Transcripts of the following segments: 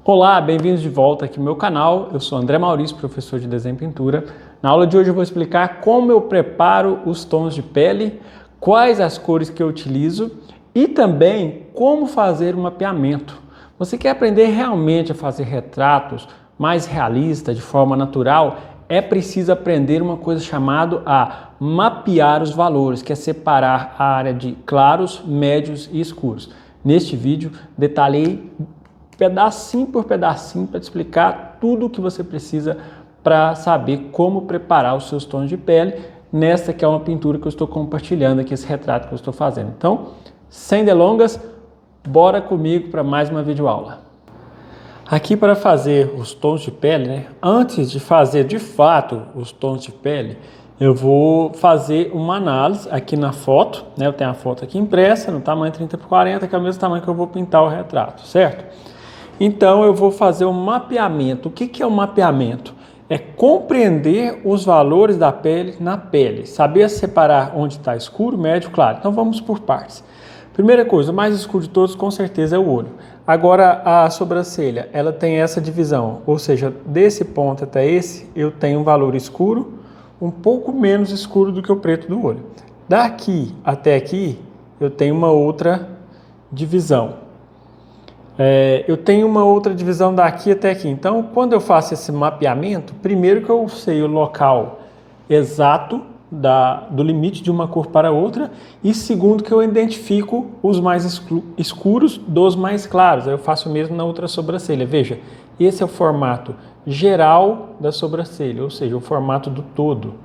Olá, bem-vindos de volta aqui no meu canal. Eu sou André Maurício, professor de desenho e pintura. Na aula de hoje eu vou explicar como eu preparo os tons de pele, quais as cores que eu utilizo e também como fazer um mapeamento. Você quer aprender realmente a fazer retratos mais realistas, de forma natural? É preciso aprender uma coisa chamada a mapear os valores, que é separar a área de claros, médios e escuros. Neste vídeo detalhei pedacinho por pedacinho para te explicar tudo o que você precisa para saber como preparar os seus tons de pele nesta que é uma pintura que eu estou compartilhando aqui, esse retrato que eu estou fazendo. Então, sem delongas, bora comigo para mais uma videoaula. Aqui para fazer os tons de pele, antes de fazer de fato os tons de pele, eu vou fazer uma análise aqui na foto, Eu tenho a foto aqui impressa no tamanho 30x40, que é o mesmo tamanho que eu vou pintar o retrato, certo? Então eu vou fazer um mapeamento. O que é um mapeamento? É compreender os valores da pele na pele, saber separar onde está escuro, médio, claro. Então vamos por partes. Primeira coisa, o mais escuro de todos com certeza é o olho. Agora a sobrancelha, ela tem essa divisão, ou seja, desse ponto até esse eu tenho um valor escuro, um pouco menos escuro do que o preto do olho. Daqui até aqui eu tenho uma outra divisão. Eu tenho uma outra divisão daqui até aqui. Então, quando eu faço esse mapeamento, primeiro que eu sei o local exato do limite de uma cor para outra, e segundo que eu identifico os mais escuros dos mais claros. Eu faço o mesmo na outra sobrancelha. Veja, esse é o formato geral da sobrancelha, ou seja, o formato do todo.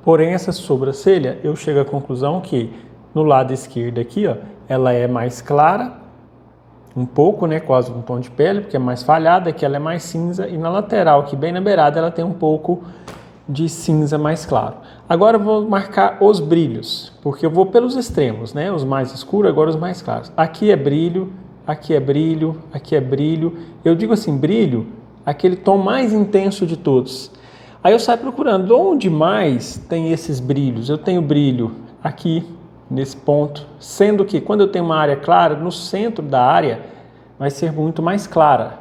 Porém, essa sobrancelha, eu chego à conclusão que no lado esquerdo aqui, ela é mais clara, um pouco, quase um tom de pele, porque é mais falhada, aqui ela é mais cinza, e na lateral, aqui bem na beirada, ela tem um pouco de cinza mais claro. Agora eu vou marcar os brilhos, porque eu vou pelos extremos, os mais escuros, agora os mais claros. Aqui é brilho, aqui é brilho, aqui é brilho. Eu digo assim, brilho, aquele tom mais intenso de todos. Aí eu saio procurando onde mais tem esses brilhos. Eu tenho brilho aqui, nesse ponto, sendo que quando eu tenho uma área clara, no centro da área vai ser muito mais clara.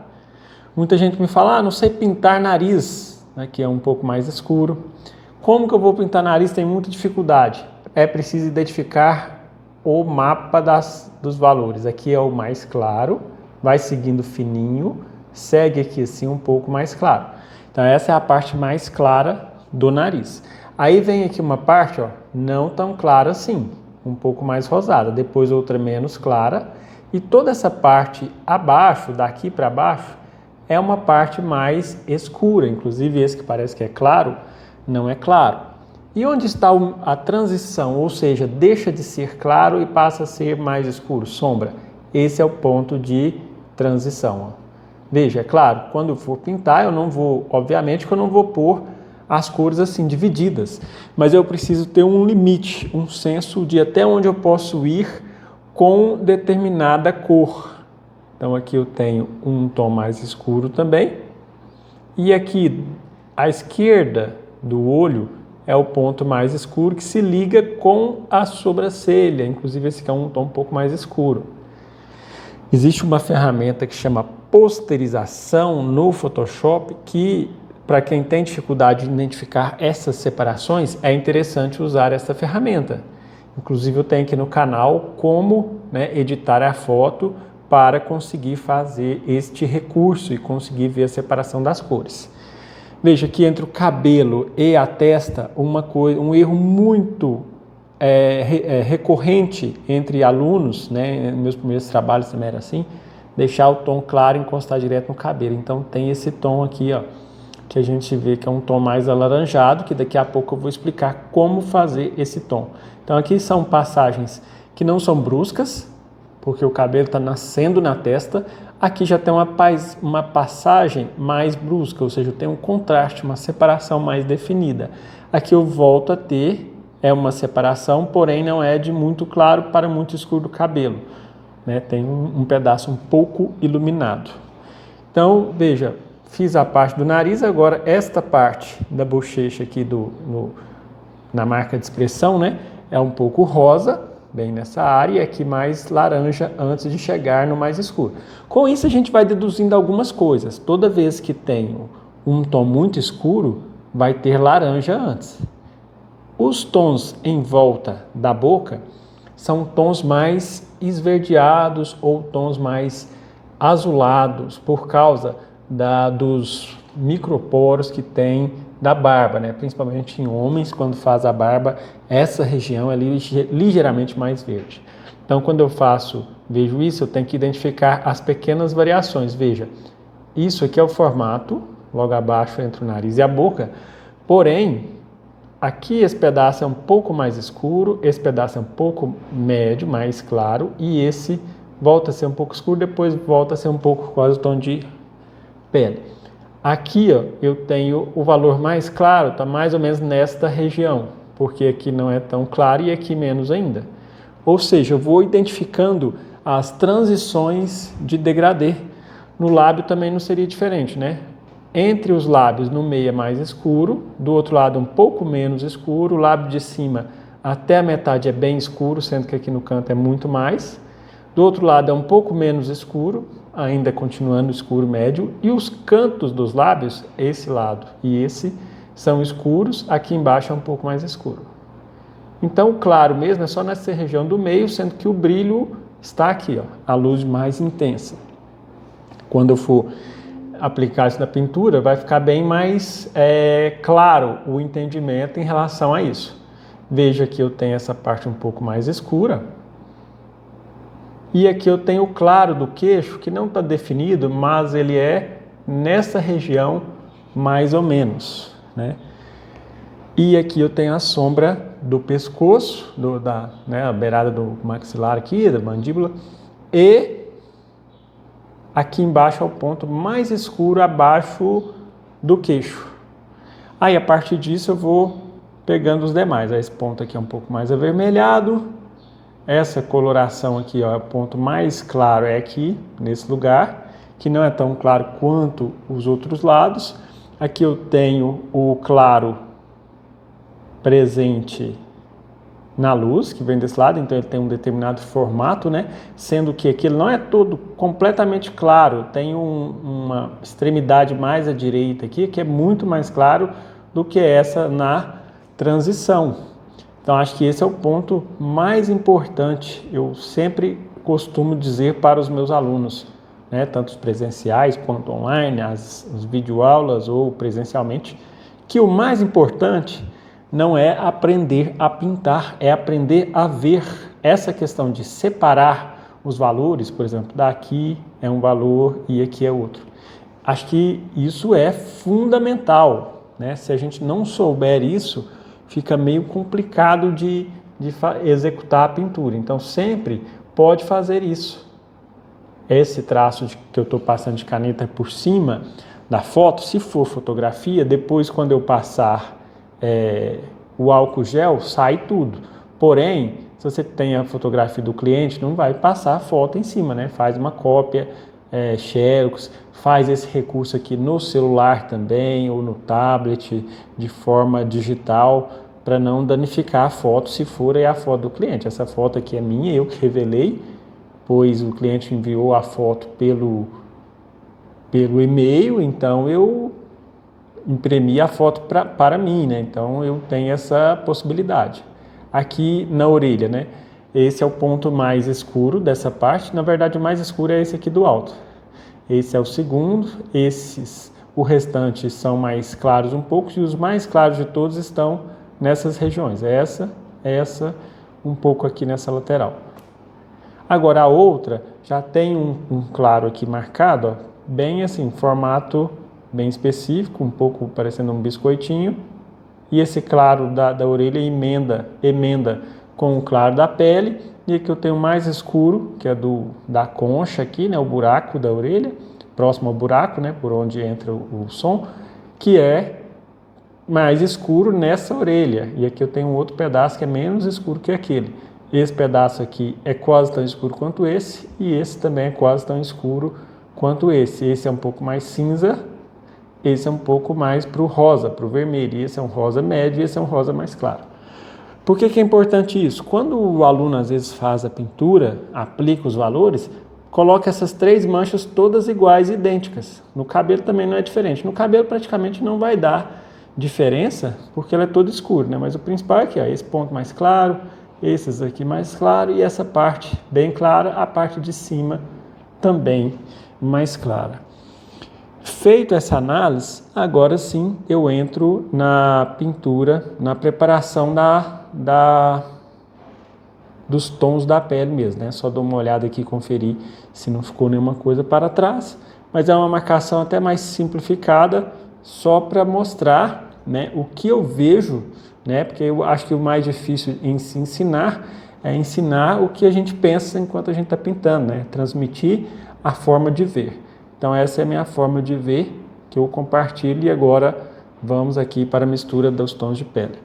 Muita gente me fala, não sei pintar nariz, que é um pouco mais escuro. Como que eu vou pintar nariz? Tem muita dificuldade. É preciso identificar o mapa dos valores. Aqui é o mais claro, vai seguindo fininho, segue aqui assim um pouco mais claro. Então essa é a parte mais clara do nariz. Aí vem aqui uma parte, não tão clara assim, um pouco mais rosada, depois outra menos clara, e toda essa parte abaixo, daqui para baixo, é uma parte mais escura, inclusive esse que parece que é claro, não é claro. E onde está a transição, ou seja, deixa de ser claro e passa a ser mais escuro, sombra? Esse é o ponto de transição. Veja, é claro, quando eu for pintar, eu não vou, obviamente que eu não vou pôr as cores assim divididas, mas eu preciso ter um limite, um senso de até onde eu posso ir com determinada cor. Então aqui eu tenho um tom mais escuro também, e aqui à esquerda do olho é o ponto mais escuro que se liga com a sobrancelha, inclusive esse aqui é um tom um pouco mais escuro. Existe uma ferramenta que chama posterização no Photoshop que, para quem tem dificuldade de identificar essas separações, é interessante usar essa ferramenta. Inclusive eu tenho aqui no canal como editar a foto para conseguir fazer este recurso e conseguir ver a separação das cores. Veja que entre o cabelo e a testa, um erro muito recorrente entre alunos, meus primeiros trabalhos também era assim, deixar o tom claro e encostar direto no cabelo. Então tem esse tom aqui, que a gente vê que é um tom mais alaranjado, que daqui a pouco eu vou explicar como fazer esse tom. Então aqui são passagens que não são bruscas, porque o cabelo está nascendo na testa. Aqui já tem uma passagem mais brusca, ou seja, tem um contraste, uma separação mais definida. Aqui eu volto a ter uma separação, porém não é de muito claro para muito escuro do cabelo. Tem um pedaço um pouco iluminado. Então, veja, fiz a parte do nariz, agora esta parte da bochecha aqui na marca de expressão, é um pouco rosa, bem nessa área, e aqui mais laranja antes de chegar no mais escuro. Com isso a gente vai deduzindo algumas coisas. Toda vez que tenho um tom muito escuro, vai ter laranja antes. Os tons em volta da boca são tons mais esverdeados ou tons mais azulados por causa dos microporos que tem da barba, né? Principalmente em homens, quando faz a barba, essa região é ligeiramente mais verde. Então, quando eu vejo isso, eu tenho que identificar as pequenas variações. Veja, isso aqui é o formato, logo abaixo entre o nariz e a boca, porém, aqui esse pedaço é um pouco mais escuro, esse pedaço é um pouco médio, mais claro, e esse volta a ser um pouco escuro, depois volta a ser um pouco quase o tom de pele. Aqui ó, eu tenho o valor mais claro, está mais ou menos nesta região, porque aqui não é tão claro e aqui menos ainda. Ou seja, eu vou identificando as transições de degradê. No lábio também não seria diferente, né? Entre os lábios, no meio é mais escuro, do outro lado um pouco menos escuro, o lábio de cima até a metade é bem escuro, sendo que aqui no canto é muito mais. Do outro lado é um pouco menos escuro, ainda continuando escuro médio, e os cantos dos lábios, esse lado e esse, são escuros, aqui embaixo é um pouco mais escuro. Então o claro mesmo é só nessa região do meio, sendo que o brilho está aqui, ó, a luz mais intensa. Quando eu for aplicar isso na pintura, vai ficar bem mais claro o entendimento em relação a isso. Veja que eu tenho essa parte um pouco mais escura, e aqui eu tenho o claro do queixo, que não está definido, mas ele é nessa região mais ou menos, né? E aqui eu tenho a sombra do pescoço, a beirada do maxilar aqui, da mandíbula, e aqui embaixo é o ponto mais escuro abaixo do queixo. Aí a partir disso eu vou pegando os demais. Esse ponto aqui é um pouco mais avermelhado. Essa coloração aqui, ó, o ponto mais claro é aqui, nesse lugar, que não é tão claro quanto os outros lados. Aqui eu tenho o claro presente na luz, que vem desse lado, então ele tem um determinado formato, né? Sendo que aqui ele não é todo completamente claro, tem uma extremidade mais à direita aqui, que é muito mais claro do que essa na transição. Então, acho que esse é o ponto mais importante, eu sempre costumo dizer para os meus alunos, né, tanto os presenciais quanto online, as videoaulas ou presencialmente, que o mais importante não é aprender a pintar, é aprender a ver. Essa questão de separar os valores, por exemplo, daqui é um valor e aqui é outro. Acho que isso é fundamental, né? Se a gente não souber isso, fica meio complicado de executar a pintura. Então, sempre pode fazer isso. Esse traço que eu estou passando de caneta por cima da foto, se for fotografia, depois quando eu passar o álcool gel, sai tudo. Porém, se você tem a fotografia do cliente, não vai passar a foto em cima, né? Faz uma cópia, xerox, faz esse recurso aqui no celular também ou no tablet de forma digital para não danificar a foto se for a foto do cliente. Essa foto aqui é minha, eu que revelei, pois o cliente enviou a foto pelo e-mail, então eu imprimi a foto para mim, né? Então eu tenho essa possibilidade. Aqui na orelha, né? Esse é o ponto mais escuro dessa parte. Na verdade, o mais escuro é esse aqui do alto. Esse é o segundo. O restante são mais claros um pouco, e os mais claros de todos estão nessas regiões. Essa, um pouco aqui nessa lateral. Agora a outra já tem um claro aqui marcado, ó, bem assim, formato bem específico, um pouco parecendo um biscoitinho. E esse claro da orelha emenda com o claro da pele. E aqui eu tenho mais escuro, que é da concha aqui, né, o buraco da orelha, próximo ao buraco, né, por onde entra o som, que é mais escuro nessa orelha. E aqui eu tenho um outro pedaço que é menos escuro que aquele. Esse pedaço aqui é quase tão escuro quanto esse, e esse também é quase tão escuro quanto esse. Esse é um pouco mais cinza, esse é um pouco mais para o rosa, para o vermelho. Esse é um rosa médio e esse é um rosa mais claro. Por que é importante isso? Quando o aluno às vezes faz a pintura, aplica os valores, coloca essas 3 manchas todas iguais, idênticas. No cabelo também não é diferente. No cabelo praticamente não vai dar diferença, porque ele é todo escuro, né? Mas o principal é aqui, ó, esse ponto mais claro, esses aqui mais claro e essa parte bem clara, a parte de cima também mais clara. Feito essa análise, agora sim eu entro na pintura, na preparação dos tons da pele mesmo, né? Só dou uma olhada aqui e conferir se não ficou nenhuma coisa para trás, mas é uma marcação até mais simplificada, só para mostrar, né, o que eu vejo, né? Porque eu acho que o mais difícil em se ensinar é ensinar o que a gente pensa enquanto a gente está pintando, né? Transmitir a forma de ver. Então essa é a minha forma de ver que eu compartilho e agora vamos aqui para a mistura dos tons de pele.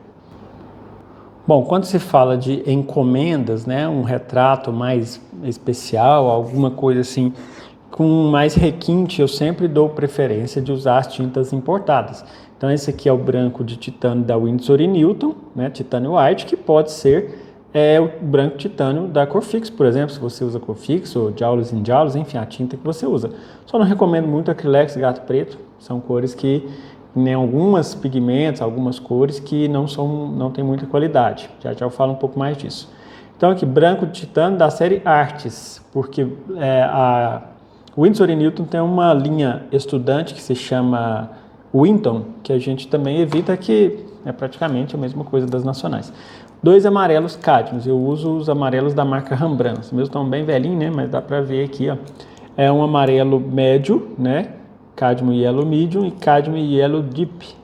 Bom, quando se fala de encomendas, né, um retrato mais especial, alguma coisa assim com mais requinte, eu sempre dou preferência de usar as tintas importadas. Então esse aqui é o branco de titânio da Winsor & Newton, né, Titânio White, que pode ser o branco titânio da Corfix, por exemplo, se você usa Corfix ou Jowls & Jowls, enfim, a tinta que você usa. Só não recomendo muito Acrylex Gato Preto, são cores que em alguns pigmentos, algumas cores que não tem muita qualidade. Já eu falo um pouco mais disso. Então aqui, branco de titânio da série Artis, porque a Winsor & Newton tem uma linha estudante que se chama Winton, que a gente também evita, que é praticamente a mesma coisa das nacionais. 2 amarelos cádmios, eu uso os amarelos da marca Rembrandt, os meus estão bem velhinhos, né? Mas dá para ver aqui, ó. É um amarelo médio, né? Cadmium Yellow Medium e Cadmium Yellow Deep,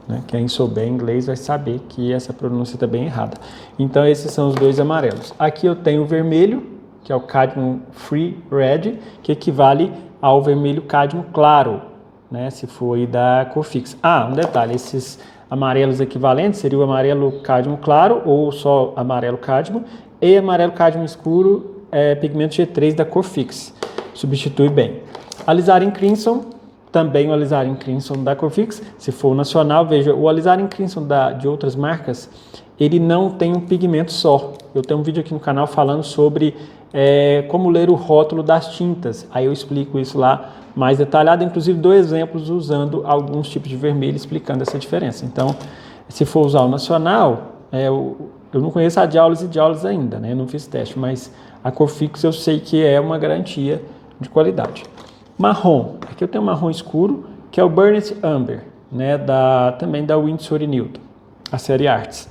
né? Quem souber inglês vai saber que essa pronúncia está bem errada. Então esses são os 2 amarelos. Aqui eu tenho o vermelho, que é o Cadmium Free Red, que equivale ao vermelho cadmium claro, né? Se for aí da Corfix. Ah, um detalhe, esses amarelos equivalentes seria o amarelo cadmium claro ou só amarelo cadmium e amarelo cadmium escuro, pigmento G3 da Corfix. Substitui bem. Alizarin Crimson, também o Alizarin Crimson da Corfix, se for nacional, veja, o Alizarin Crimson de outras marcas, ele não tem um pigmento só. Eu tenho um vídeo aqui no canal falando sobre como ler o rótulo das tintas, aí eu explico isso lá mais detalhado, inclusive dou exemplos usando alguns tipos de vermelho, explicando essa diferença. Então, se for usar o nacional, eu não conheço a Jowls & Jowls ainda, né? Eu não fiz teste, mas a Corfix eu sei que é uma garantia de qualidade. Marrom, aqui eu tenho um marrom escuro, que é o Burnished Amber, né, também da Winsor & Newton, a série Arts.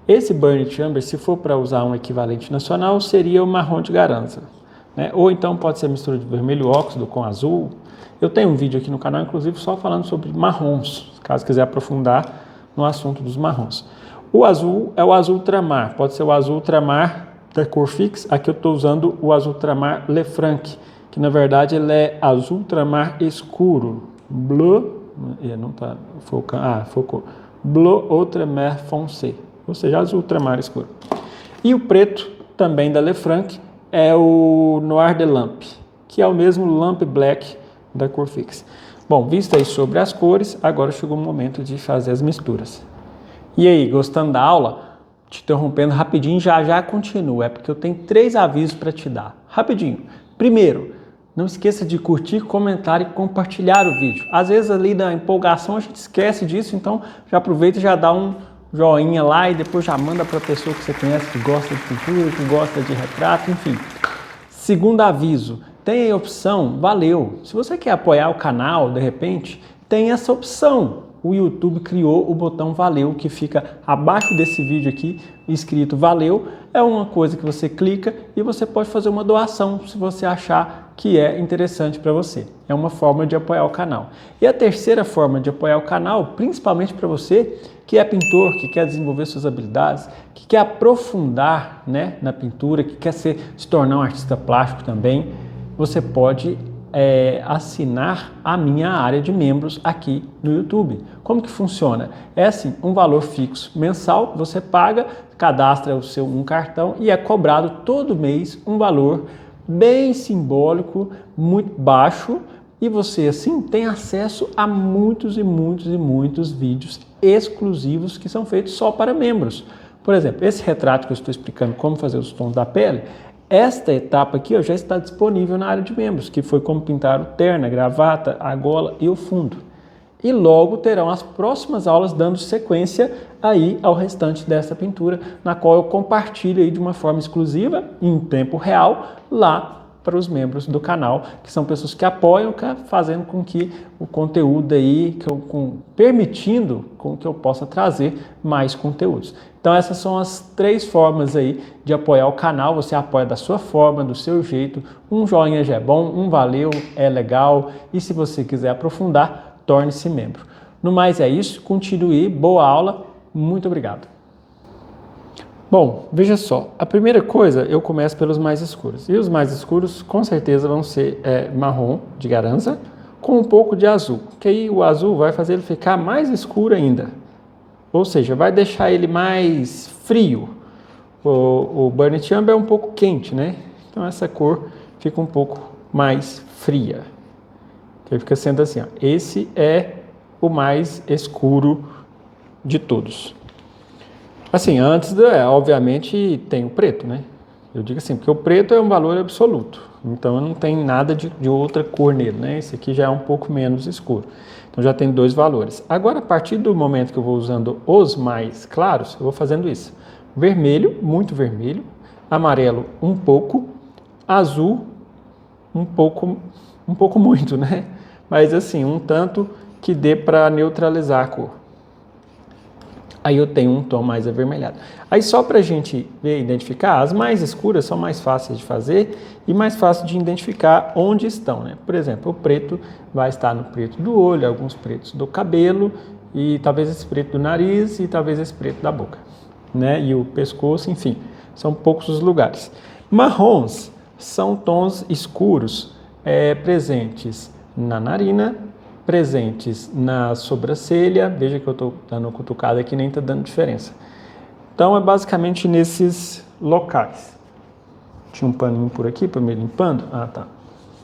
Esse Burnished Amber, se for para usar um equivalente nacional, seria o marrom de Garanza, né? Ou então pode ser mistura de vermelho óxido com azul. Eu tenho um vídeo aqui no canal, inclusive, só falando sobre marrons, caso quiser aprofundar no assunto dos marrons. O azul é o azul ultramar, pode ser o azul ultramar da Corfix, aqui eu estou usando o azul ultramar Lefranc, que na verdade ele é azul ultramar escuro, Bleu, não está focando, focou, Bleu Ultramar Foncé, ou seja, azul ultramar escuro. E o preto, também da Lefranc, é o Noir de Lampe, que é o mesmo Lamp Black da Corfix. Bom, visto aí sobre as cores, agora chegou o momento de fazer as misturas. E aí, gostando da aula? Te interrompendo rapidinho, já continua, porque eu tenho 3 avisos para te dar. Rapidinho. Primeiro, não esqueça de curtir, comentar e compartilhar o vídeo. Às vezes ali na empolgação a gente esquece disso, então já aproveita e já dá um joinha lá e depois já manda para a pessoa que você conhece, que gosta de pintura, que gosta de retrato, enfim. Segundo aviso, tem a opção Valeu. Se você quer apoiar o canal, de repente, tem essa opção. O YouTube criou o botão Valeu, que fica abaixo desse vídeo aqui, escrito Valeu. É uma coisa que você clica e você pode fazer uma doação, se você achar que é interessante para você. É uma forma de apoiar o canal. E a terceira forma de apoiar o canal, principalmente para você que é pintor, que quer desenvolver suas habilidades, que quer aprofundar, né, na pintura, que quer se tornar um artista plástico também, você pode assinar a minha área de membros aqui no YouTube. Como que funciona? É assim, um valor fixo mensal, você paga, cadastra um cartão e é cobrado todo mês um valor bem simbólico, muito baixo, e você assim tem acesso a muitos e muitos e muitos vídeos exclusivos que são feitos só para membros. Por exemplo, esse retrato que eu estou explicando como fazer os tons da pele, esta etapa aqui já está disponível na área de membros, que foi como pintar o terno, a gravata, a gola e o fundo. E logo terão as próximas aulas dando sequência aí ao restante dessa pintura, na qual eu compartilho aí de uma forma exclusiva, em tempo real, lá para os membros do canal, que são pessoas que apoiam, fazendo com que o conteúdo aí, permitindo com que eu possa trazer mais conteúdos. Então essas são as 3 formas aí de apoiar o canal. Você apoia da sua forma, do seu jeito. Um joinha já é bom, um valeu é legal. E se você quiser aprofundar, torne-se membro. No mais é isso, continue, boa aula, muito obrigado. Bom, veja só, a primeira coisa eu começo pelos mais escuros. E os mais escuros com certeza vão ser marrom de Garanza com um pouco de azul. Que aí o azul vai fazer ele ficar mais escuro ainda. Ou seja, vai deixar ele mais frio. O Burnt Umber é um pouco quente, né? Então essa cor fica um pouco mais fria. Ele fica sendo assim, ó. Esse é o mais escuro de todos. Assim, antes, obviamente, tem o preto, né? Eu digo assim, porque o preto é um valor absoluto. Então, não tem nada de outra cor nele, né? Esse aqui já é um pouco menos escuro. Então, já tem 2 valores. Agora, a partir do momento que eu vou usando os mais claros, eu vou fazendo isso. Vermelho, muito vermelho. Amarelo, um pouco. Azul, um pouco muito, né? Mas, assim, um tanto que dê para neutralizar a cor. Aí eu tenho um tom mais avermelhado. Aí só para a gente ver, identificar, as mais escuras são mais fáceis de fazer e mais fácil de identificar onde estão, né? Por exemplo, o preto vai estar no preto do olho, alguns pretos do cabelo e talvez esse preto do nariz e talvez esse preto da boca, né? E o pescoço, enfim, são poucos os lugares. Marrons são tons escuros presentes na narina, presentes na sobrancelha. Veja que eu estou dando uma cutucada aqui, nem está dando diferença. Então é basicamente nesses locais. Tinha um paninho por aqui para me limpando. Ah, tá.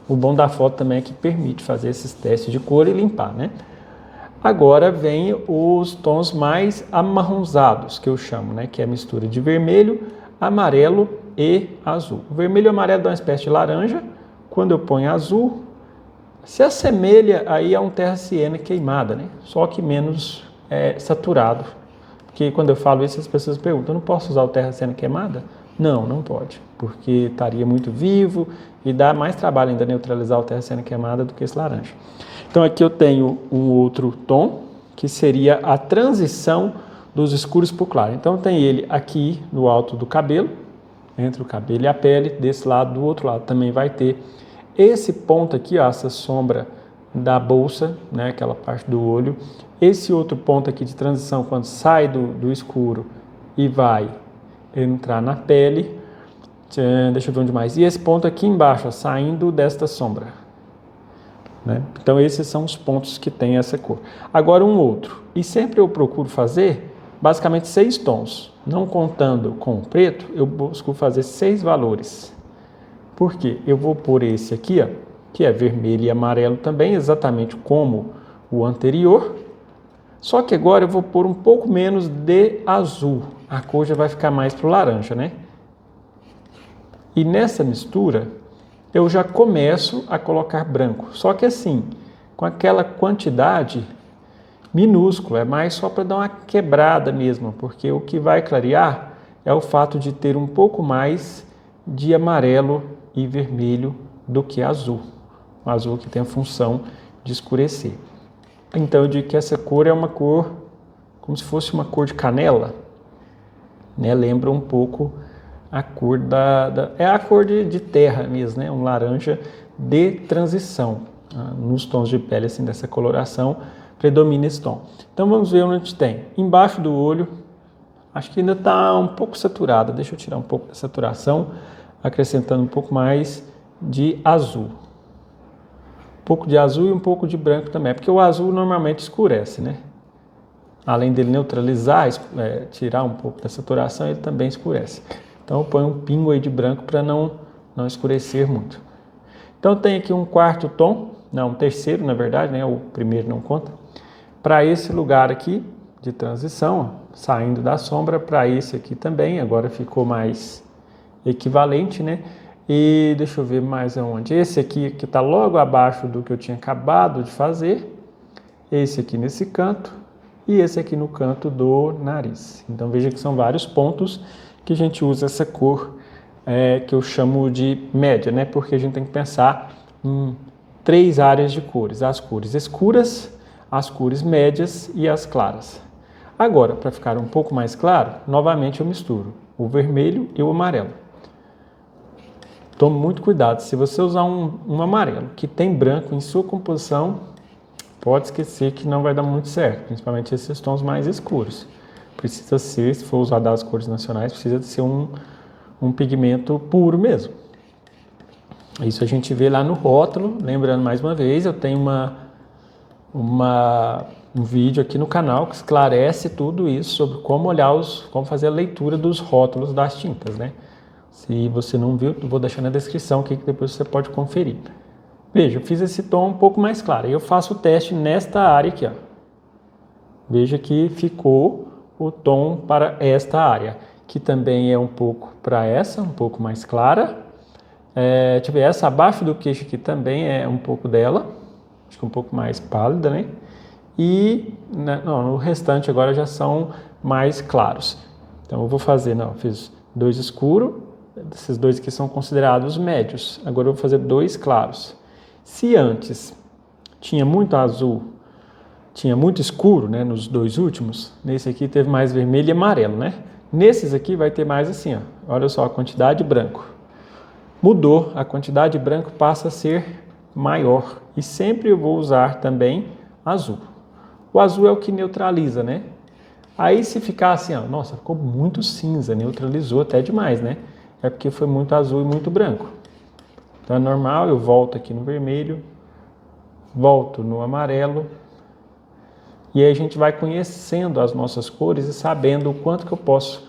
O bom da foto também é que permite fazer esses testes de cor e limpar, né? Agora vem os tons mais amarronzados, que eu chamo, né? Que é a mistura de vermelho, amarelo e azul. O vermelho e o amarelo dão uma espécie de laranja. Quando eu ponho azul, se assemelha aí a um terra siena queimada, né? Só que menos saturado. Porque quando eu falo isso, as pessoas perguntam, eu não posso usar o terra siena queimada? Não, não pode, porque estaria muito vivo e dá mais trabalho ainda neutralizar o terra siena queimada do que esse laranja. Então aqui eu tenho um outro tom, que seria a transição dos escuros para o claro. Então tem ele aqui no alto do cabelo, entre o cabelo e a pele, desse lado, do outro lado também vai ter esse ponto aqui, ó, essa sombra da bolsa, né, aquela parte do olho. Esse outro ponto aqui de transição, quando sai do escuro e vai entrar na pele. Deixa eu ver onde mais. E esse ponto aqui embaixo, ó, saindo desta sombra, né? Então esses são os pontos que tem essa cor. Agora um outro. E sempre eu procuro fazer basicamente 6 tons. Não contando com o preto, eu busco fazer 6 valores. Por quê? Eu vou pôr esse aqui, ó, que é vermelho e amarelo também, exatamente como o anterior. Só que agora eu vou pôr um pouco menos de azul. A cor já vai ficar mais para o laranja, né? E nessa mistura, eu já começo a colocar branco. Só que assim, com aquela quantidade minúscula, é mais só para dar uma quebrada mesmo, porque o que vai clarear é o fato de ter um pouco mais de amarelo e vermelho do que azul. O azul que tem a função de escurecer. Então eu digo que essa cor é uma cor como se fosse uma cor de canela, né? Lembra um pouco a cor é a cor de terra mesmo, né? Um laranja de transição. Nos tons de pele assim dessa coloração predomina esse tom. Então vamos ver onde a gente tem. Embaixo do olho, acho que ainda está um pouco saturada. Deixa eu tirar um pouco da saturação, acrescentando um pouco mais de azul. Um pouco de azul e um pouco de branco também, porque o azul normalmente escurece, né? Além dele neutralizar, tirar um pouco da saturação, ele também escurece. Então eu ponho um pingo aí de branco para não escurecer muito. Então tem aqui um quarto tom, não, um terceiro na verdade, né? O primeiro não conta. Para esse lugar aqui, de transição, ó, saindo da sombra para esse aqui também, agora ficou mais equivalente, né? E deixa eu ver mais aonde. Esse aqui que está logo abaixo do que eu tinha acabado de fazer, esse aqui nesse canto e esse aqui no canto do nariz. Então veja que são vários pontos que a gente usa essa cor que eu chamo de média, né? Porque a gente tem que pensar em 3 áreas de cores: as cores escuras, as cores médias e as claras. Agora, para ficar um pouco mais claro, novamente eu misturo o vermelho e o amarelo. Tome muito cuidado, se você usar um amarelo que tem branco em sua composição, pode esquecer que não vai dar muito certo, principalmente esses tons mais escuros. Precisa ser, se for usar das cores nacionais, precisa ser um pigmento puro mesmo. Isso a gente vê lá no rótulo. Lembrando mais uma vez, eu tenho um vídeo aqui no canal que esclarece tudo isso sobre como como fazer a leitura dos rótulos das tintas, né? Se você não viu, eu vou deixar na descrição aqui que depois você pode conferir. Veja, eu fiz esse tom um pouco mais claro. Eu faço o teste nesta área aqui, ó. Veja que ficou o tom para esta área, que também é um pouco para essa, um pouco mais clara. Deixa eu ver, essa abaixo do queixo aqui também é um pouco dela, acho que um pouco mais pálida, né? E no restante agora já são mais claros. Então eu vou fazer, fiz 2 escuros, esses 2 aqui são considerados médios. Agora eu vou fazer 2 claros. Se antes tinha muito azul, tinha muito escuro, né, nos 2 últimos, nesse aqui teve mais vermelho e amarelo, né? Nesses aqui vai ter mais assim, ó. Olha só a quantidade de branco. Mudou, a quantidade de branco passa a ser maior. E sempre eu vou usar também azul. O azul é o que neutraliza, né? Aí se ficar assim, ó, nossa, ficou muito cinza, neutralizou até demais, né? É porque foi muito azul e muito branco. Então é normal, eu volto aqui no vermelho, volto no amarelo. E aí a gente vai conhecendo as nossas cores e sabendo o quanto que eu posso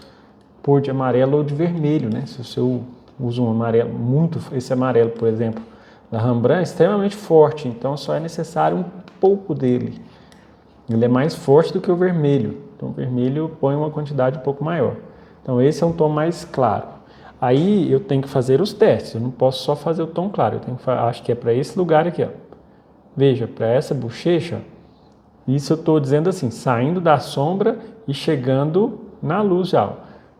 pôr de amarelo ou de vermelho, né? Se eu uso um amarelo, esse amarelo, por exemplo, da Rembrandt, é extremamente forte, então só é necessário um pouco dele. Ele é mais forte do que o vermelho, então o vermelho põe uma quantidade um pouco maior. Então esse é um tom mais claro. Aí eu tenho que fazer os testes, eu não posso só fazer o tom claro, eu tenho que acho que é para esse lugar aqui, ó. Veja, para essa bochecha, isso eu estou dizendo assim, saindo da sombra e chegando na luz já, ó.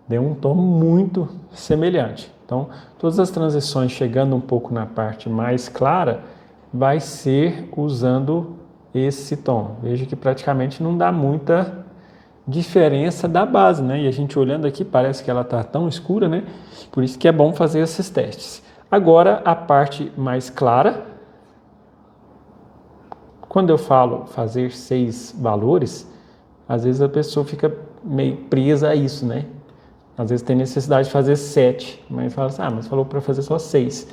Deu um tom muito semelhante. Então, todas as transições chegando um pouco na parte mais clara, vai ser usando esse tom. Veja que praticamente não dá muita diferença da base, né? E a gente olhando aqui, parece que ela está tão escura, né? Por isso que é bom fazer esses testes. Agora, a parte mais clara. Quando eu falo fazer 6 valores, às vezes a pessoa fica meio presa a isso, né? Às vezes tem necessidade de fazer 7, mas fala assim, mas falou para fazer só 6.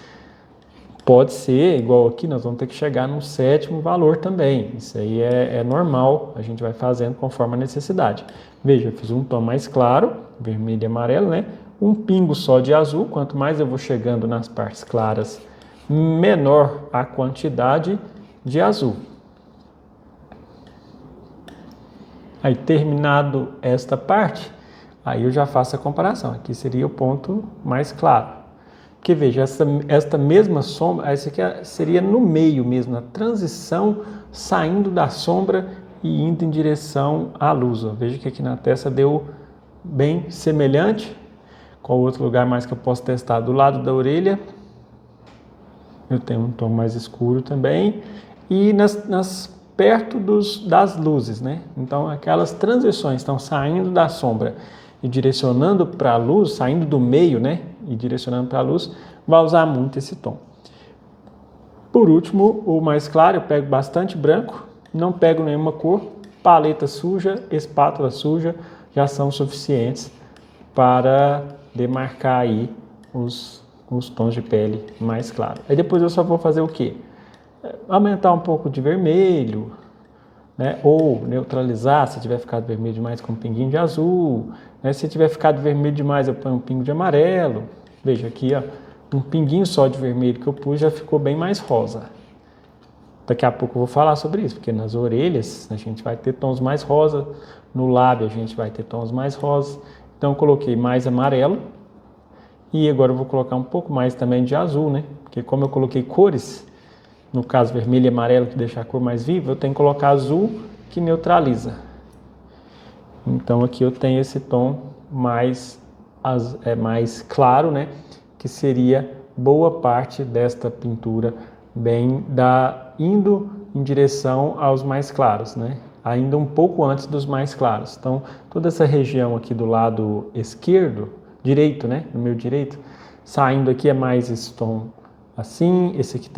Pode ser, igual aqui, nós vamos ter que chegar no 7º valor também. Isso aí é normal, a gente vai fazendo conforme a necessidade. Veja, eu fiz um tom mais claro, vermelho e amarelo, né? Um pingo só de azul, quanto mais eu vou chegando nas partes claras, menor a quantidade de azul. Aí, terminado esta parte, aí eu já faço a comparação. Aqui seria o ponto mais claro. Porque veja, esta mesma sombra, essa aqui seria no meio mesmo, na transição, saindo da sombra e indo em direção à luz. Ó. Veja que aqui na testa deu bem semelhante. Qual outro lugar mais que eu posso testar? Do lado da orelha, eu tenho um tom mais escuro também. E perto das luzes, né? Então, aquelas transições estão saindo da sombra e direcionando para a luz, saindo do meio, né? E direcionando para a luz, vai usar muito esse tom. Por último, o mais claro, eu pego bastante branco, não pego nenhuma cor, paleta suja, espátula suja, já são suficientes para demarcar aí os tons de pele mais claros. Aí depois eu só vou fazer o quê? Aumentar um pouco de vermelho, né? Ou neutralizar, se tiver ficado vermelho demais, com um pinguinho de azul, né? Se tiver ficado vermelho demais, eu ponho um pingo de amarelo. Veja aqui, ó, um pinguinho só de vermelho que eu pus já ficou bem mais rosa. Daqui a pouco eu vou falar sobre isso, porque nas orelhas a gente vai ter tons mais rosa, no lábio a gente vai ter tons mais rosas. Então eu coloquei mais amarelo e agora eu vou colocar um pouco mais também de azul, né? Porque como eu coloquei cores, no caso vermelho e amarelo que deixa a cor mais viva, eu tenho que colocar azul que neutraliza. Então aqui eu tenho esse tom mais claro, né? Que seria boa parte desta pintura indo em direção aos mais claros, né? Ainda um pouco antes dos mais claros. Então, toda essa região aqui do lado direito, né? No meu direito, saindo aqui é mais esse tom assim, esse aqui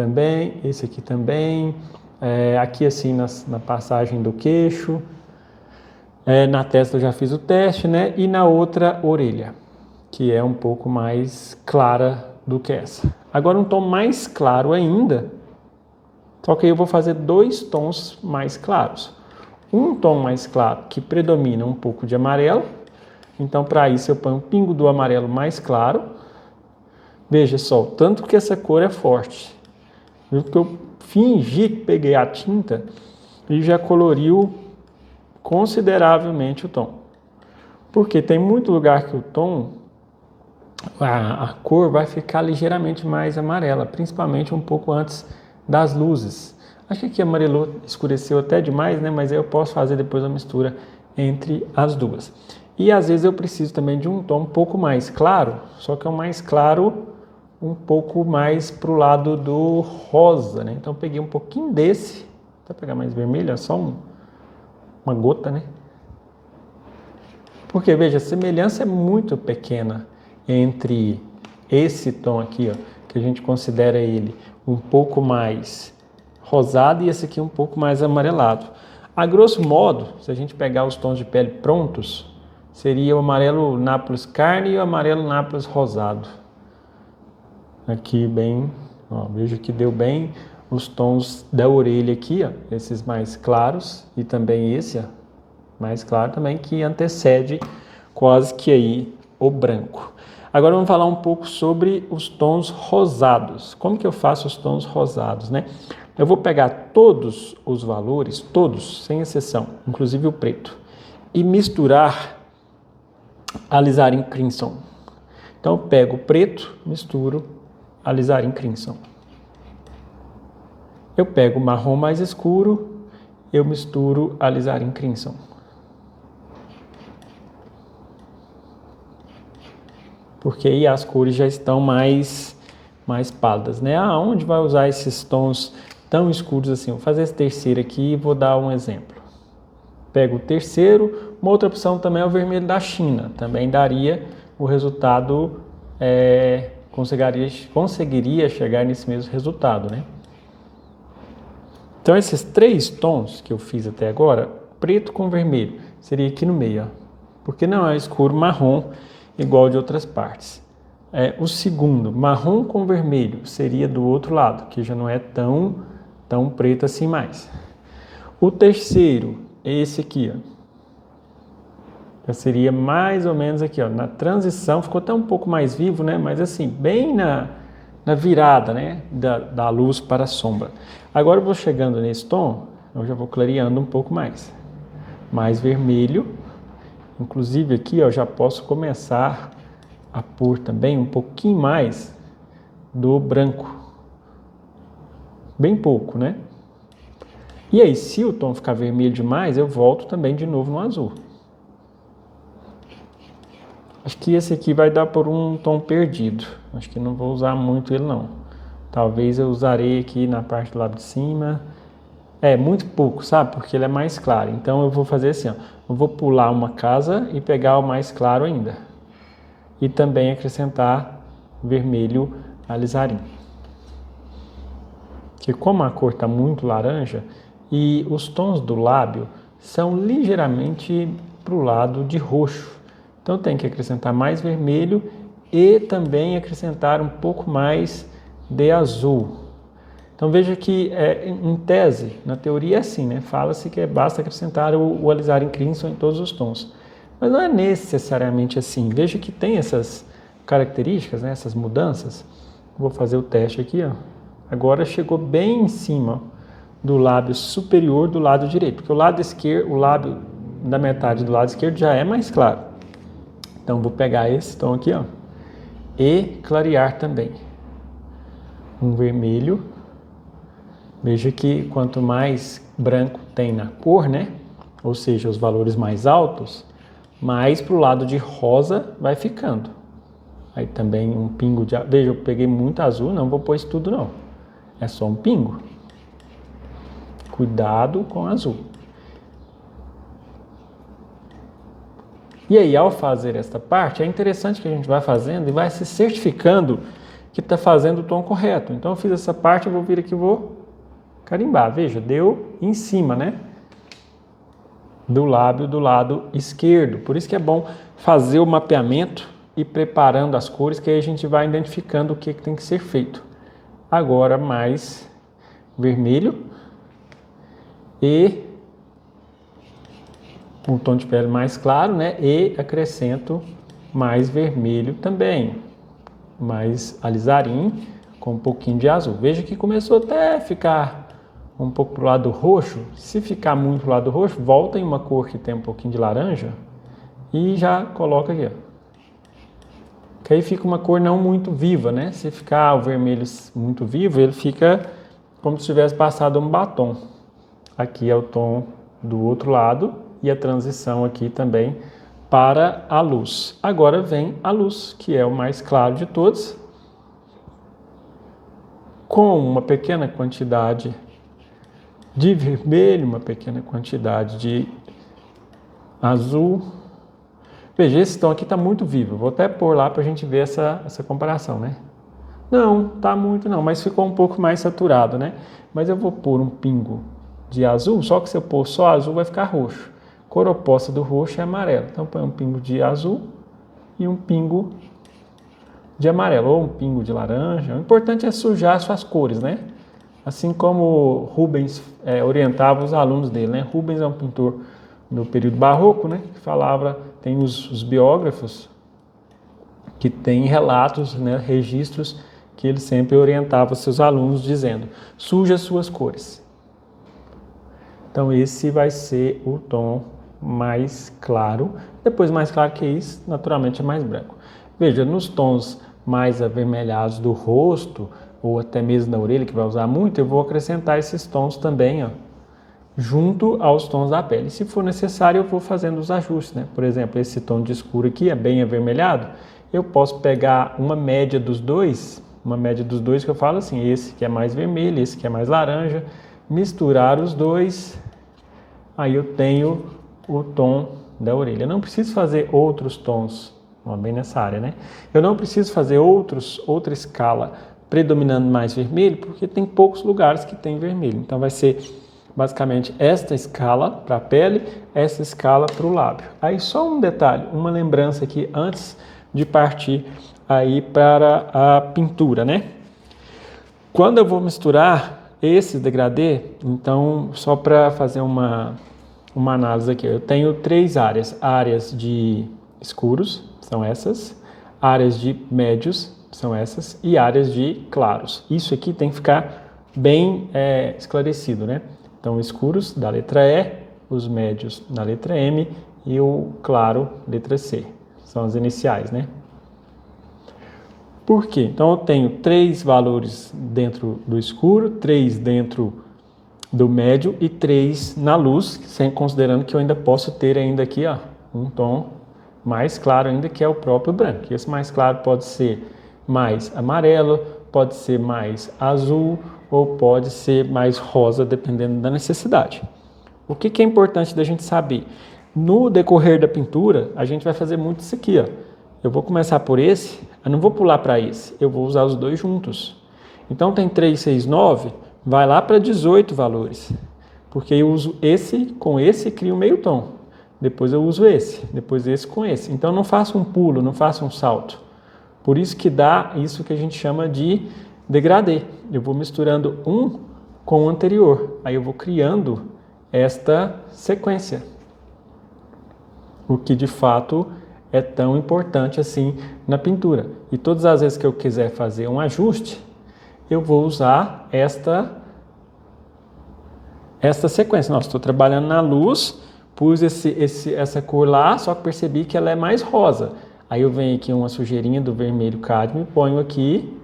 também, aqui assim na passagem do queixo, na testa eu já fiz o teste, né? E na outra orelha, que é um pouco mais clara do que essa. Agora um tom mais claro ainda, só que aí eu vou fazer 2 tons mais claros. Um tom mais claro que predomina um pouco de amarelo, então para isso eu ponho um pingo do amarelo mais claro. Veja só, tanto que essa cor é forte. Viu que eu fingi que peguei a tinta e já coloriu consideravelmente o tom. Porque tem muito lugar que o tom, a cor vai ficar ligeiramente mais amarela, principalmente um pouco antes das luzes. Acho que aqui amarelou, escureceu até demais, né? Mas aí eu posso fazer depois a mistura entre as duas. E às vezes eu preciso também de um tom um pouco mais claro, só que é um mais claro um pouco mais para o lado do rosa, né? Então eu peguei um pouquinho desse, vou pegar mais vermelho, é só uma gota, né? Porque, veja, a semelhança é muito pequena entre esse tom aqui, ó, que a gente considera ele um pouco mais rosado e esse aqui um pouco mais amarelado. A grosso modo, se a gente pegar os tons de pele prontos, seria o amarelo Nápoles carne e o amarelo Nápoles rosado. Aqui bem, ó, veja que deu bem os tons da orelha aqui, ó, esses mais claros e também esse, ó, mais claro também, que antecede quase que aí o branco. Agora vamos falar um pouco sobre os tons rosados. Como que eu faço os tons rosados, né? Eu vou pegar todos os valores, todos, sem exceção, inclusive o preto, e misturar alizarin crimson. Então eu pego o preto, misturo alizarin crimson. Eu pego o marrom mais escuro, eu misturo alizarin crimson. Porque aí as cores já estão mais pálidas, né? Onde vai usar esses tons tão escuros assim? Vou fazer esse terceiro aqui e vou dar um exemplo. Pego o terceiro, uma outra opção também é o vermelho da China, também daria o resultado, conseguiria chegar nesse mesmo resultado, né? Então esses 3 tons que eu fiz até agora, preto com vermelho, seria aqui no meio, ó, porque não é escuro marrom, igual de outras partes. O segundo, marrom com vermelho, seria do outro lado, que já não é tão preto assim mais. O terceiro, esse aqui, ó, já seria mais ou menos aqui, ó, na transição, ficou até um pouco mais vivo, né? Mas assim, bem na virada, né? Da luz para a sombra. Agora eu vou chegando nesse tom, eu já vou clareando um pouco mais. Mais vermelho. Inclusive aqui eu já posso começar a pôr também um pouquinho mais do branco. Bem pouco, né? E aí, se o tom ficar vermelho demais, eu volto também de novo no azul. Acho que esse aqui vai dar por um tom perdido. Acho que não vou usar muito ele não. Talvez eu usarei aqui na parte do lado de cima. Muito pouco, sabe? Porque ele é mais claro. Então eu vou fazer assim, ó. Eu vou pular uma casa e pegar o mais claro ainda. E também acrescentar vermelho alizarin. Porque como a cor está muito laranja e os tons do lábio são ligeiramente para o lado de roxo. Então tem que acrescentar mais vermelho e também acrescentar um pouco mais de azul. Então veja que em tese, na teoria é assim, né? Fala-se que basta acrescentar o alizarin crimson em todos os tons. Mas não é necessariamente assim. Veja que tem essas características, né? Essas mudanças. Vou fazer o teste aqui, ó. Agora chegou bem em cima do lábio superior do lado direito, porque o lado esquerdo, o lábio da metade do lado esquerdo já é mais claro. Então vou pegar esse tom aqui, ó, e clarear também. Um vermelho. Veja que quanto mais branco tem na cor, né? Ou seja, os valores mais altos, mais para o lado de rosa vai ficando. Aí também um pingo de... Veja, eu peguei muito azul, não vou pôr isso tudo não. É só um pingo. Cuidado com azul. E aí, ao fazer esta parte, é interessante que a gente vai fazendo e vai se certificando que está fazendo o tom correto. Então eu fiz essa parte, eu vou vir aqui e vou carimbar. Veja, deu em cima, né? Do lábio do lado esquerdo. Por isso que é bom fazer o mapeamento e preparando as cores, que aí a gente vai identificando o que tem que ser feito. Agora mais vermelho e um tom de pele mais claro, né? E acrescento mais vermelho também, mais alizarinho com um pouquinho de azul. Veja que começou até a ficar um pouco pro lado roxo. Se ficar muito pro lado roxo, volta em uma cor que tem um pouquinho de laranja e já coloca aqui, ó. Que aí fica uma cor não muito viva, né? Se ficar o vermelho muito vivo, ele fica como se tivesse passado um batom. Aqui é o tom do outro lado e a transição aqui também para a luz. Agora vem a luz, que é o mais claro de todos, com uma pequena quantidade de vermelho, uma pequena quantidade de azul. Veja, esse tom aqui está muito vivo. Vou até pôr lá para a gente ver essa comparação, né? Não, tá muito não, mas ficou um pouco mais saturado, né? Mas eu vou pôr um pingo de azul, só que se eu pôr só azul vai ficar roxo. Cor oposta do roxo é amarelo. Então põe um pingo de azul e um pingo de amarelo, ou um pingo de laranja. O importante é sujar suas cores, né? Assim como Rubens orientava os alunos dele, né? Rubens é um pintor no período barroco, né? Que falava, tem os biógrafos que têm relatos, né? Registros que ele sempre orientava seus alunos dizendo: suja suas cores. Então esse vai ser o tom mais claro. Depois, mais claro que isso, naturalmente é mais branco. Veja, nos tons mais avermelhados do rosto, ou até mesmo da orelha, que vai usar muito, eu vou acrescentar esses tons também, ó, junto aos tons da pele. Se for necessário, eu vou fazendo os ajustes, né? Por exemplo, esse tom de escuro aqui é bem avermelhado, eu posso pegar uma média dos dois que eu falo assim, esse que é mais vermelho, esse que é mais laranja, misturar os dois, aí eu tenho o tom da orelha. Eu não preciso fazer outros tons, bem nessa área, né? Eu não preciso fazer outra escala predominando mais vermelho, porque tem poucos lugares que tem vermelho. Então vai ser basicamente esta escala para a pele, essa escala para o lábio. Aí só um detalhe, uma lembrança aqui antes de partir aí para a pintura, né? Quando eu vou misturar esse degradê, então só para fazer uma análise aqui, eu tenho 3 áreas de escuros, são essas, áreas de médios, são essas, e áreas de claros. Isso aqui tem que ficar bem esclarecido, né? Então, escuros da letra E, os médios da letra M e o claro, letra C. São as iniciais, né? Por quê? Então, eu tenho 3 valores dentro do escuro, 3 dentro do médio e 3 na luz, sem considerando que eu ainda posso ter ainda aqui, ó, um tom mais claro ainda, que é o próprio branco. E esse mais claro pode ser mais amarelo, pode ser mais azul ou pode ser mais rosa, dependendo da necessidade. O que é importante da gente saber? No decorrer da pintura, a gente vai fazer muito isso aqui, ó. Eu vou começar por esse, eu não vou pular para esse, eu vou usar os dois juntos. Então tem 3, 6, 9, vai lá para 18 valores, porque eu uso esse com esse e crio meio tom. Depois eu uso esse, depois esse com esse. Então não faço um pulo, não faço um salto. Por isso que dá isso que a gente chama de degradê. Eu vou misturando um com o anterior. Aí eu vou criando esta sequência. O que de fato é tão importante assim na pintura. E todas as vezes que eu quiser fazer um ajuste, eu vou usar esta essa sequência. Nossa, estou trabalhando na luz, pus essa cor lá, só que percebi que ela é mais rosa. Aí eu venho aqui uma sujeirinha do vermelho cádmio, ponho aqui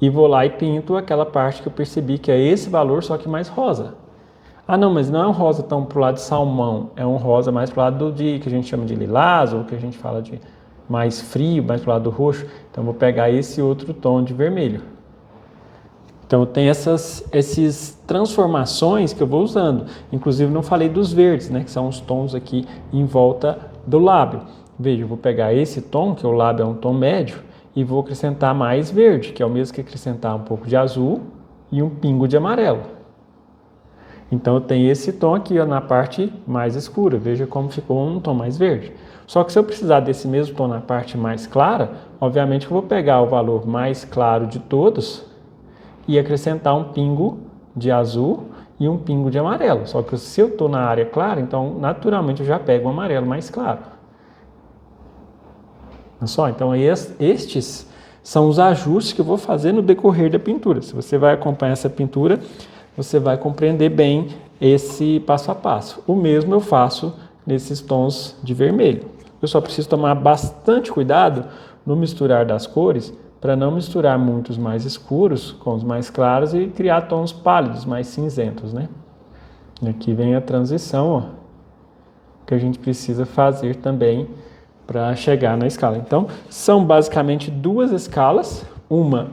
e vou lá e pinto aquela parte que eu percebi que é esse valor, só que mais rosa. Ah, não, mas não é um rosa tão pro lado de salmão, é um rosa mais pro lado que a gente chama de lilás, ou que a gente fala de mais frio, mais pro lado do roxo. Então, vou pegar esse outro tom de vermelho. Então, tem essas transformações que eu vou usando. Inclusive, não falei dos verdes, né, que são os tons aqui em volta do lábio. Veja, eu vou pegar esse tom, que o lábio é um tom médio, e vou acrescentar mais verde, que é o mesmo que acrescentar um pouco de azul e um pingo de amarelo. Então, eu tenho esse tom aqui ó, na parte mais escura. Veja como ficou um tom mais verde. Só que se eu precisar desse mesmo tom na parte mais clara, obviamente eu vou pegar o valor mais claro de todos e acrescentar um pingo de azul e um pingo de amarelo. Só que se eu estou na área clara, então naturalmente eu já pego o amarelo mais claro. Olha só, então estes são os ajustes que eu vou fazer no decorrer da pintura. Se você vai acompanhar essa pintura, você vai compreender bem esse passo a passo. O mesmo eu faço nesses tons de vermelho. Eu só preciso tomar bastante cuidado no misturar das cores, para não misturar muitos mais escuros com os mais claros e criar tons pálidos, mais cinzentos, né? E aqui vem a transição, ó, que a gente precisa fazer também para chegar na escala. Então, são basicamente duas escalas, uma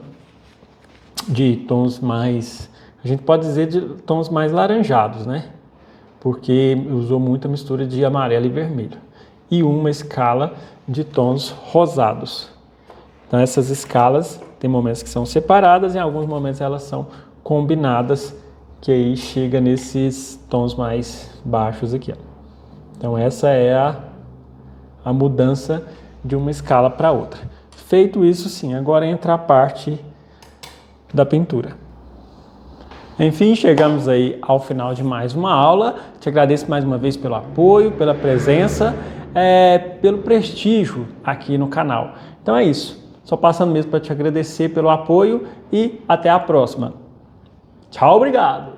de tons mais, a gente pode dizer de tons mais laranjados, né? Porque usou muita mistura de amarelo e vermelho. E uma escala de tons rosados. Então, essas escalas, tem momentos que são separadas, em alguns momentos elas são combinadas, que aí chega nesses tons mais baixos aqui. Ó. Então, essa é a mudança de uma escala para outra. Feito isso, sim, agora entra a parte da pintura. Enfim, chegamos aí ao final de mais uma aula. Te agradeço mais uma vez pelo apoio, pela presença, pelo prestígio aqui no canal. Então é isso. Só passando mesmo para te agradecer pelo apoio e até a próxima. Tchau, obrigado!